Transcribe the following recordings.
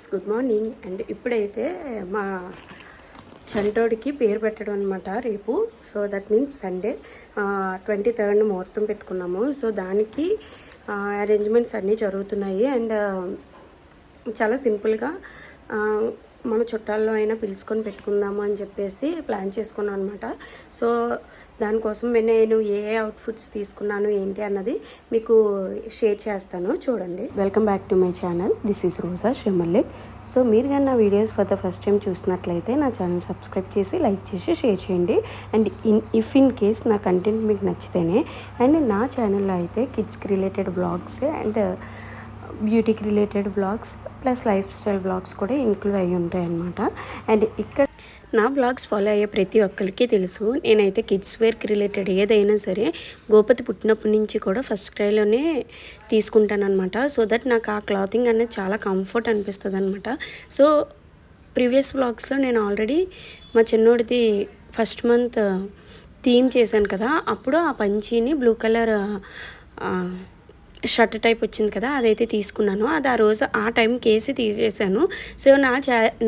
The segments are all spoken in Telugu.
Friends, good morning. అండ్ ఇప్పుడైతే మా చంటోడికి పేరు పెట్టడం అనమాట రేపు. So that means Sunday 23rd ముహూర్తం పెట్టుకున్నాము. సో దానికి అరేంజ్మెంట్స్ అన్నీ జరుగుతున్నాయి. అండ్ చాలా సింపుల్గా మన చుట్టాల్లో అయినా పిలుచుకొని పెట్టుకుందాము అని చెప్పేసి ప్లాన్ చేసుకున్నాను అనమాట. సో దానికోసం నేను ఏ అవుట్ఫిట్స్ తీసుకున్నాను ఏంటి అన్నది మీకు షేర్ చేస్తాను, చూడండి. Welcome back to my channel. This is Roja Srimallik. So మీరు కానీ నా videos for the first time చూసినట్లయితే నా ఛానల్ సబ్స్క్రైబ్ చేసి లైక్ చేసి షేర్ చేయండి. అండ్ ఇన్ కేస్ నా కంటెంట్ మీకు నచ్చితేనే, అండ్ నా ఛానల్లో అయితే కిడ్స్కి రిలేటెడ్ బ్లాగ్స్ అండ్ బ్యూటీకి related blogs plus lifestyle blogs కూడా ఇంక్లూడ్ అయ్యి ఉంటాయి అన్నమాట. అండ్ ఇక్కడ నా బ్లాగ్స్ ఫాలో అయ్యే ప్రతి ఒక్కరికి తెలుసు, నేనైతే కిడ్స్ వేర్కి రిలేటెడ్ ఏదైనా సరే గోపతి పుట్టినప్పటి నుంచి కూడా ఫస్ట్ క్రైలోనే తీసుకుంటాను అనమాట. సో దట్ నాకు ఆ క్లాతింగ్ అనేది చాలా కంఫర్ట్ అనిపిస్తుంది అనమాట. సో ప్రీవియస్ బ్లాగ్స్లో నేను ఆల్రెడీ మా చిన్నోడిది ఫస్ట్ మంత్ థీమ్ చేశాను కదా, అప్పుడు ఆ పంచీని బ్లూ కలర్ షర్ట్ టైప్ వచ్చింది కదా, అదైతే తీసుకున్నాను. అది ఆ రోజు ఆ టైంకి వేసి తీసేసాను. సో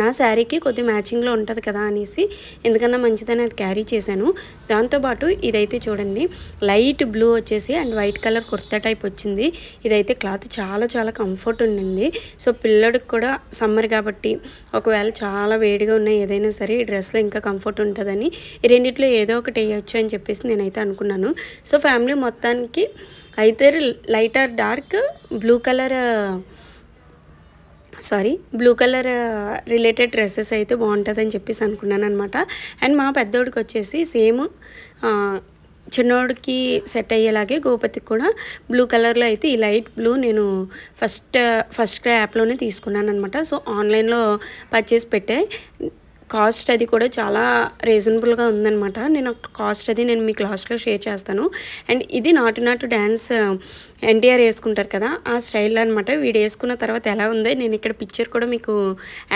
నా శారీకి కొద్ది మ్యాచింగ్లో ఉంటుంది కదా అనేసి ఎందుకన్నా మంచిదని అది క్యారీ చేశాను. దాంతోపాటు ఇదైతే చూడండి, లైట్ బ్లూ వచ్చేసి and white colour kurta type వచ్చింది. ఇదైతే క్లాత్ చాలా చాలా కంఫర్ట్ ఉండింది. సో పిల్లడికి కూడా సమ్మర్ కాబట్టి ఒకవేళ చాలా వేడిగా ఉన్న ఏదైనా సరే ఈ డ్రెస్లో ఇంకా కంఫర్ట్ ఉంటుందని ఈ రెండిట్లో ఏదో ఒకటి వేయచ్చు అని చెప్పేసి నేనైతే అనుకున్నాను. సో ఫ్యామిలీ మొత్తానికి అయితే light or dark blue colour related dresses అయితే బాగుంటుందని చెప్పేసి అనుకున్నాను అనమాట. అండ్ మా పెద్దోడికి వచ్చేసి సేమ్ చిన్నోడికి సెట్ అయ్యేలాగే గోపతికి కూడా బ్లూ కలర్లో అయితే ఈ లైట్ బ్లూ నేను ఫస్ట్ యాప్లోనే తీసుకున్నాను అనమాట. సో ఆన్లైన్లో పర్చేస్ పెట్టే కాస్ట్ అది కూడా చాలా రీజనబుల్గా ఉందన్నమాట. నేను కాస్ట్ అది నేను మీకు లాస్ట్లో షేర్ చేస్తాను. అండ్ ఇది నాటు డ్యాన్స్ ఎన్టీఆర్ వేసుకుంటారు కదా, ఆ స్టైల్ అనమాట. వీడు వేసుకున్న తర్వాత ఎలా ఉందో నేను ఇక్కడ పిక్చర్ కూడా మీకు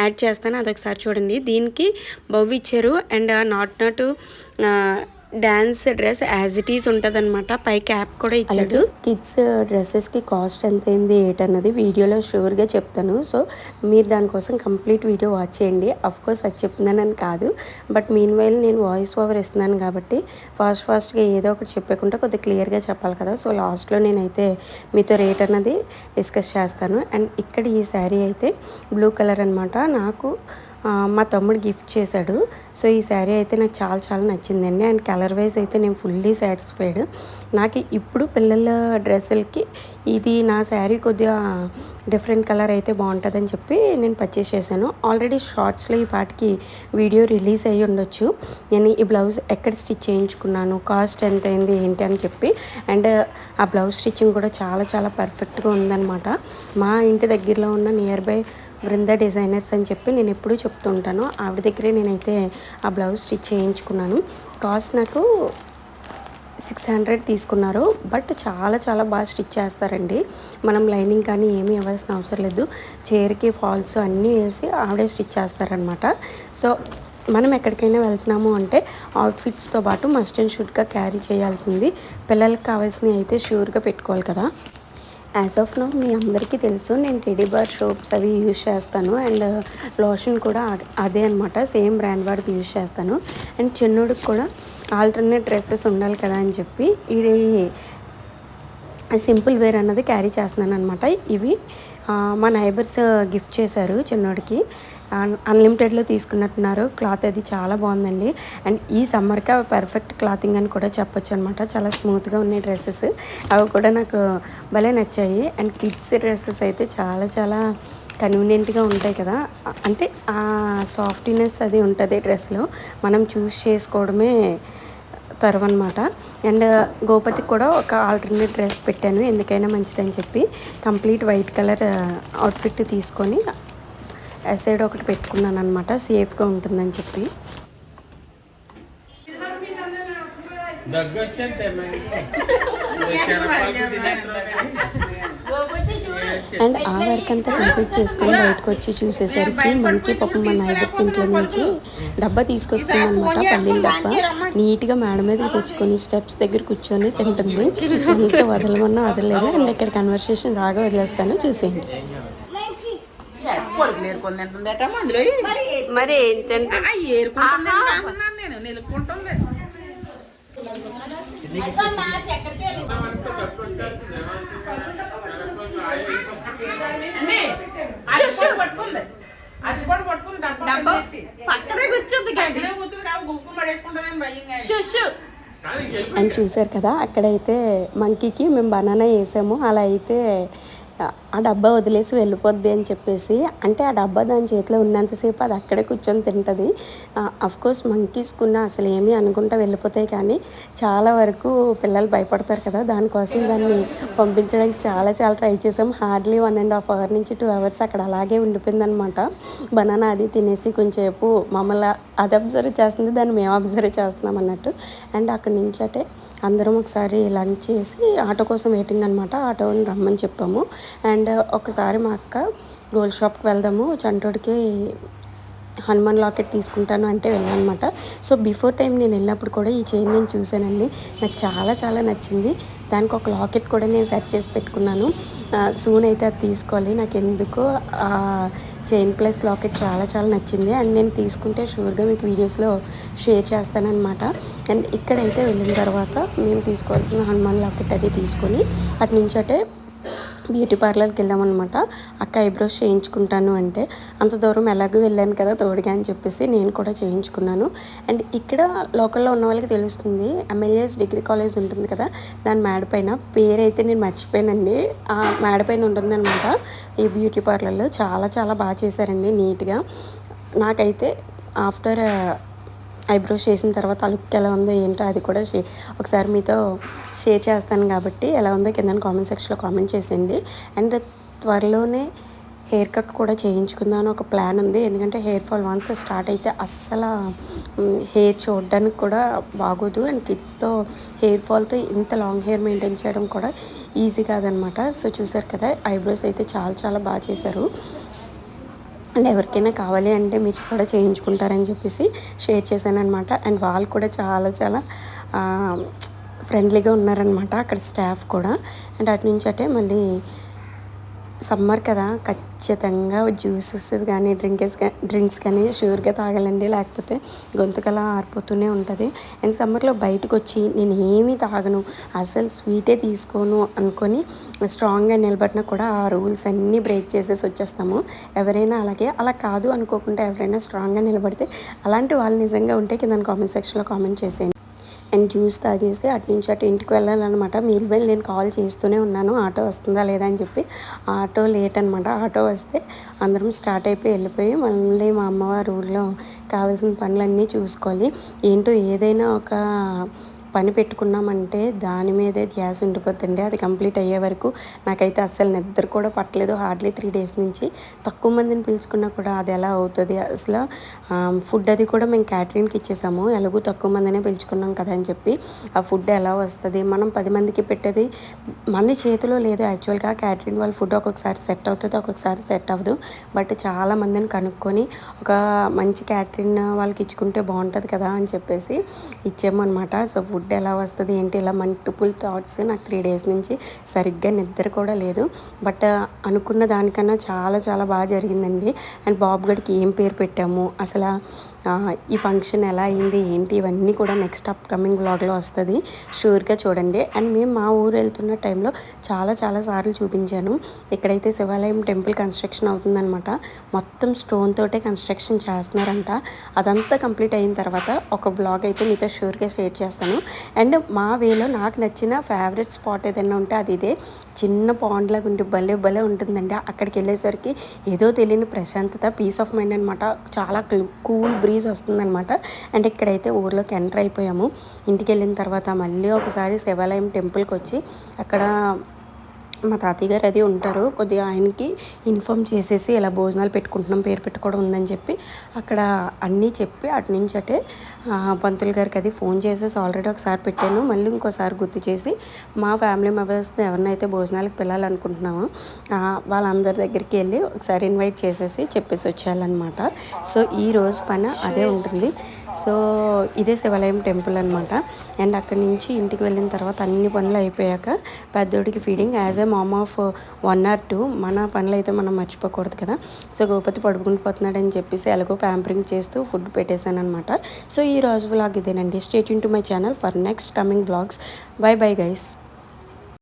యాడ్ చేస్తాను, అదొకసారి చూడండి. దీనికి బవ్ ఇచ్చారు అండ్ నాటు dance dress as it is ఉంటుంది అనమాట. పై క్యాప్ కూడా ఇచ్చాడు. కిడ్స్ డ్రెస్సెస్కి కాస్ట్ ఎంత అయింది ఏంటన్నది వీడియోలో షూర్గా చెప్తాను. సో మీరు దానికోసం కంప్లీట్ వీడియో వాచ్ చేయండి. అఫ్కోర్స్ అది చెప్తున్నానని కాదు, బట్ మీన్ వైల్ నేను వాయిస్ ఓవర్ ఇస్తున్నాను కాబట్టి ఫాస్ట్గా ఏదో ఒకటి చెప్పకుండా కొద్దిగా క్లియర్గా చెప్పాలి కదా. సో లాస్ట్లో నేనైతే మీతో రేట్ అన్నది డిస్కస్ చేస్తాను. అండ్ ఇక్కడ ఈ శారీ అయితే బ్లూ కలర్ అనమాట, నాకు మా తమ్ముడు గిఫ్ట్ చేశాడు. సో ఈ శారీ అయితే నాకు చాలా చాలా నచ్చిందండి. అండ్ కలర్ వైజ్ అయితే నేను ఫుల్లీ సాటిస్ఫైడ్. నాకు ఇప్పుడు పిల్లల డ్రెస్సులకి ఇది నా శారీ కొద్దిగా డిఫరెంట్ కలర్ అయితే బాగుంటుందని చెప్పి నేను పర్చేస్ చేశాను. ఆల్రెడీ షార్ట్స్లో ఈ పాటికి వీడియో రిలీజ్ అయ్యి ఉండొచ్చు. నేను ఈ బ్లౌజ్ ఎక్కడ స్టిచ్ చేయించుకున్నాను, కాస్ట్ ఎంత అయింది ఏంటి అని చెప్పి. అండ్ ఆ బ్లౌజ్ స్టిచ్చింగ్ కూడా చాలా చాలా పర్ఫెక్ట్గా ఉందన్నమాట. మా ఇంటి దగ్గరలో ఉన్న నియర్ బై బృందా డిజైనర్స్ అని చెప్పి నేను ఎప్పుడూ చెప్తూ ఉంటాను, ఆవిడ దగ్గరే నేనైతే ఆ బ్లౌజ్ స్టిచ్ చేయించుకున్నాను. కాస్ట్ నాకు 600 తీసుకున్నారు. బట్ చాలా చాలా బాగా స్టిచ్ చేస్తారండి. మనం లైనింగ్ కానీ ఏమీ ఇవ్వాల్సిన అవసరం లేదు. చైర్కి ఫాల్స్ అన్నీ వేసి ఆవిడే స్టిచ్ చేస్తారనమాట. సో మనం ఎక్కడికైనా వెళ్తున్నాము అంటే అవుట్ఫిట్స్తో పాటు మస్ట్ అండ్ షుడ్గా క్యారీ చేయాల్సింది. పిల్లలకి కావాల్సినవి అయితే ష్యూర్గా పెట్టుకోవాలి కదా. యాజ్ ఆఫ్ నౌ మీ అందరికీ తెలుసు, నేను టెడీ బార్ సోప్స్ అవి యూజ్ చేస్తాను. అండ్ లోషన్ కూడా అదే అనమాట, సేమ్ బ్రాండ్ వాడిది యూజ్ చేస్తాను. అండ్ చిన్నోడికి కూడా ఆల్టర్నేట్ డ్రెస్సెస్ ఉండాలి కదా అని చెప్పి ఇది సింపుల్ వేర్ అన్నది క్యారీ చేస్తున్నాను అనమాట. ఇవి మా నైబర్స్ గిఫ్ట్ చేశారు చిన్నోడికి. అన్లిమిటెడ్లో తీసుకున్నట్టున్నారు. క్లాత్ అది చాలా బాగుందండి. అండ్ ఈ సమ్మర్కి అవి పర్ఫెక్ట్ క్లాతింగ్ అని కూడా చెప్పొచ్చు అనమాట. చాలా స్మూత్గా ఉన్నాయి డ్రెస్సెస్, అవి కూడా నాకు భలే నచ్చాయి. అండ్ కిడ్స్ డ్రెస్సెస్ అయితే చాలా చాలా కన్వీనియంట్గా ఉంటాయి కదా, అంటే ఆ సాఫ్ట్నెస్ అది ఉంటుంది డ్రెస్లో, మనం చూస్ చేసుకోవడమే తరువన్నమాట. అండ్ గోపతికి కూడా ఒక ఆల్టర్నేట్ డ్రెస్ పెట్టాను, ఎందుకైనా మంచిదని చెప్పి. కంప్లీట్ వైట్ కలర్ అవుట్ఫిట్ తీసుకొని సైడ్ ఒకటి పెట్టుకున్నాను అనమాట, సేఫ్గా ఉంటుందని చెప్పి. అండ్ ఆ వర్క్ అంతా కంప్లీట్ చేసుకొని బయటకు వచ్చి చూసేసరికి మనకి పాపం మా నైబర్స్ ఇంట్లో నుంచి డబ్బా తీసుకొచ్చిందనమాట, పల్లీల డబ్బా. నీట్గా మేడ మీదకి తెచ్చుకొని స్టెప్స్ దగ్గర కూర్చొని తింటుంది. ఇంకా వదలమన్నా వదలలేదు. అండ్ ఇక్కడ కన్వర్సేషన్ రాగా వదిలేస్తాను, చూసేయండి. కొలుకులు ఏరుకొని తింటుందట అందులో మరి ఏరుకుంటుంది అంటున్నాను నేను నిలుక్కుంటుంది. పట్టుకుంది అది కూడా పట్టుకుంది పక్కనే కూర్చుంది కూర్చుంది కాదు గుక్కు పడేసుకుంటుందని భయం. అని చూసారు కదా, అక్కడైతే మంకీకి మేము బనానా వేసాము. అలా అయితే ఆ డబ్బా వదిలేసి వెళ్ళిపోద్ది అని చెప్పేసి, అంటే ఆ డబ్బా దాని చేతిలో ఉన్నంతసేపు అది అక్కడే కూర్చొని తింటుంది. అఫ్కోర్స్ మంకీస్కున్న అసలు ఏమీ అనుకుంటా వెళ్ళిపోతాయి, కానీ చాలా వరకు పిల్లలు భయపడతారు కదా, దానికోసం దాన్ని పంపించడానికి చాలా చాలా ట్రై చేసాం. హార్డ్లీ 1.5 hours నుంచి 2 hours అక్కడ అలాగే ఉండిపోయిందనమాట. బనానా అది తినేసి కొంచెంసేపు మమ్మల్ని అది అబ్జర్వ్ చేస్తుంది, దాన్ని మేము అబ్జర్వ్ చేస్తున్నాం అన్నట్టు. అండ్ అక్కడి నుంచి అంటే అందరం ఒకసారి లంచ్ చేసి ఆటో కోసం వెయిటింగ్ అనమాట. ఆటోని రమ్మని చెప్పాము. అండ్ ఒకసారి మా అక్క గోల్డ్ షాప్కి వెళ్దాము, చంటోడికి హనుమాన్ లాకెట్ తీసుకుంటాను అంటే వెళ్ళానమాట. సో బిఫోర్ టైం నేను వెళ్ళినప్పుడు కూడా ఈ చైన్ నేను చూశానండి, నాకు చాలా చాలా నచ్చింది. దానికి ఒక లాకెట్ కూడా నేను సెట్ చేసి పెట్టుకున్నాను. సూన్ అయితే అది తీసుకోవాలి. నాకు ఎందుకో చైన్ ప్లస్ లాకెట్ చాలా చాలా నచ్చింది. అండ్ నేను తీసుకుంటే షూర్గా మీకు వీడియోస్లో షేర్ చేస్తానన్నమాట. అండ్ ఇక్కడైతే వెళ్ళిన తర్వాత మేము తీసుకోవాల్సిన హనుమాన్ లాకెట్ అది తీసుకొని అటు నుంచి అంటే బ్యూటీ పార్లర్కి వెళ్ళామన్నమాట. అక్క ఐబ్రోస్ చేయించుకుంటాను అంటే, అంత దూరం ఎలాగో వెళ్ళాను కదా తోడుగా అని చెప్పేసి నేను కూడా చేయించుకున్నాను. అండ్ ఇక్కడ లోకల్లో ఉన్న వాళ్ళకి తెలుస్తుంది, ఎంఎల్ఏస్ డిగ్రీ కాలేజ్ ఉంటుంది కదా, దాని మేడపైన పేరైతే నేను మర్చిపోయానండి. ఆ మేడపైన ఉంటుందన్నమాట ఈ బ్యూటీ పార్లర్లో. చాలా చాలా బాగా చేశారండి నీట్గా. నాకైతే ఆఫ్టర్ ఐబ్రోస్ చేసిన తర్వాత ఆ లుక్ ఎలా ఉందో ఏంటో అది కూడా ఒకసారి మీతో షేర్ చేస్తాను, కాబట్టి ఎలా ఉందో కింద కామెంట్ సెక్షన్లో కామెంట్ చేసేయండి. అండ్ త్వరలోనే హెయిర్ కట్ కూడా చేయించుకుందాం అని ఒక ప్లాన్ ఉంది. ఎందుకంటే హెయిర్ ఫాల్ వన్స్ స్టార్ట్ అయితే అస్సలు హెయిర్ చూడడానికి కూడా బాగోదు. అండ్ కిడ్స్తో హెయిర్ ఫాల్తో ఇంత లాంగ్ హెయిర్ మెయింటైన్ చేయడం కూడా ఈజీ కాదనమాట. సో చూసారు కదా, ఐబ్రోస్ అయితే చాలా చాలా బాగా చేశారు. అండ్ ఎవరికైనా కావాలి అంటే మీరు కూడా చేయించుకుంటారని చెప్పేసి షేర్ చేశాను అనమాట. అండ్ వాళ్ళు కూడా చాలా చాలా ఫ్రెండ్లీగా ఉన్నారనమాట అక్కడ స్టాఫ్ కూడా. అండ్ అటు నుంచి అంటే మళ్ళీ సమ్మర్ కదా, ఖచ్చితంగా జ్యూసెస్ కానీ డ్రింక్స్ కానీ షూర్గా తాగాలండి, లేకపోతే గొంతుకలా ఆరిపోతూనే ఉంటుంది. అండ్ సమ్మర్లో బయటకు వచ్చి నేను ఏమీ తాగను, అసలు స్వీటే తీసుకోను అనుకొని స్ట్రాంగ్గా నిలబడినా కూడా ఆ రూల్స్ అన్నీ బ్రేక్ చేసేసి వచ్చేస్తాము. ఎవరైనా అలాగే అలా కాదు అనుకోకుండా ఎవరైనా స్ట్రాంగ్గా నిలబడితే అలాంటి వాళ్ళు నిజంగా ఉంటే కింద కామెంట్ సెక్షన్లో కామెంట్ చేసేయండి. అండ్ జ్యూస్ తాగేసి అటు నుంచి అటు ఇంటికి వెళ్ళాలన్నమాట. మీల్వెల్ నేను కాల్ చేస్తూనే ఉన్నాను ఆటో వస్తుందా లేదా అని చెప్పి. ఆటో లేట్ అనమాట. ఆటో వస్తే అందరం స్టార్ట్ అయిపోయి వెళ్ళిపోయి మళ్ళీ మా అమ్మవారి ఊళ్ళో కావాల్సిన పనులన్నీ చూసుకోవాలి. ఏంటో ఏదైనా ఒక పని పెట్టుకున్నామంటే దాని మీదే ధ్యాస ఉండిపోతుంది. అది కంప్లీట్ అయ్యే వరకు నాకైతే అస్సలు నిద్ర కూడా పట్టలేదు. హార్డ్లీ 3 days నుంచి. తక్కువ మందిని పిలుచుకున్నా కూడా అది ఎలా అవుతుంది అసలు. ఫుడ్ అది కూడా మేము క్యాటరింగ్కి ఇచ్చేసాము, ఎలాగూ తక్కువ మందినే పిలుచుకున్నాం కదా అని చెప్పి. ఆ ఫుడ్ ఎలా వస్తుంది, మనం 10 మందికి పెట్టేది మన చేతిలో లేదు. యాక్చువల్గా క్యాటరింగ్ వాళ్ళ ఫుడ్ ఒక్కొక్కసారి సెట్ అవుతుంది, ఒక్కొక్కసారి సెట్ అవ్వదు. బట్ చాలా మందిని కనుక్కొని ఒక మంచి క్యాటరింగ్ వాళ్ళకి ఇచ్చుకుంటే బాగుంటుంది కదా అని చెప్పేసి ఇచ్చాము అనమాట. సో ఫుడ్ ఎలా వస్తుంది ఏంటి, ఇలా మల్టిపుల్ థాట్స్. నాకు 3 days నుంచి సరిగ్గా నిద్ర కూడా లేదు. బట్ అనుకున్న దానికన్నా చాలా చాలా బాగా జరిగిందండి. అండ్ బాబు గడికి ఏం పేరు పెట్టాము, అసలు ఈ ఫంక్షన్ ఎలా అయింది ఏంటి, ఇవన్నీ కూడా నెక్స్ట్ అప్కమింగ్ వ్లాగ్లో వస్తుంది, షూర్గా చూడండి. అండ్ మేము మా ఊరు వెళ్తున్న టైంలో చాలా చాలా సార్లు చూపించాను. ఇక్కడైతే శివాలయం టెంపుల్ కన్స్ట్రక్షన్ అవుతుందన్నమాట. మొత్తం స్టోన్ తోటే కన్స్ట్రక్షన్ చేస్తున్నారంట. అదంతా కంప్లీట్ అయిన తర్వాత ఒక వ్లాగ్ అయితే మీతో షూర్గా షేర్ చేస్తాను. అండ్ మా వేలో నాకు నచ్చిన ఫేవరెట్ స్పాట్ ఏదైనా ఉంటే అది ఇదే. చిన్న పాండ్ లాగా ఉండి భలే భలే ఉంటుందండి. అక్కడికి వెళ్ళేసరికి ఏదో తెలియని ప్రశాంతత, పీస్ ఆఫ్ మైండ్ అనమాట. చాలా కూల్ బ్రీజ్ వస్తుందన్నమాట. అండ్ ఇక్కడైతే ఊర్లోకి ఎంటర్ అయిపోయాము. ఇంటికి వెళ్ళిన తర్వాత మళ్ళీ ఒకసారి శివాలయం టెంపుల్కి వచ్చి అక్కడ మా తాతయ్య గారు అది ఉంటారు, కొద్దిగా ఆయనకి ఇన్ఫామ్ చేసేసి ఇలా భోజనాలు పెట్టుకుంటున్నాం, పేరు పెట్టుకోవడం ఉందని చెప్పి అక్కడ అన్నీ చెప్పి అటు నుంచి అటే పంతులు గారికి అది ఫోన్ చేసేసి ఆల్రెడీ ఒకసారి పెట్టాను, మళ్ళీ ఇంకోసారి గుర్తు చేసి మా ఫ్యామిలీ మెంబర్స్ని ఎవరినైతే భోజనాలకు పిల్లాలనుకుంటున్నామో వాళ్ళందరి దగ్గరికి వెళ్ళి ఒకసారి ఇన్వైట్ చేసేసి చెప్పేసి వచ్చేయాలన్నమాట. సో ఈ రోజు పని అదే ఉంటుంది. సో ఇదే శివాలయం టెంపుల్ అనమాట. అండ్ అక్కడి నుంచి ఇంటికి వెళ్ళిన తర్వాత అన్ని పనులు అయిపోయాక పెద్దోడికి feeding as a mom of 1 or 2 మన పనులు అయితే మనం మర్చిపోకూడదు కదా. సో గోపతి పడుకుని పోతున్నాడని చెప్పేసి ఎలాగో ప్యాంపరింగ్ చేస్తూ ఫుడ్ పెట్టేశాను అనమాట. సో ఈ రోజు వ్లాగ్ ఇదేనండి. Stay tune to my channel for next coming vlogs. By bye guys.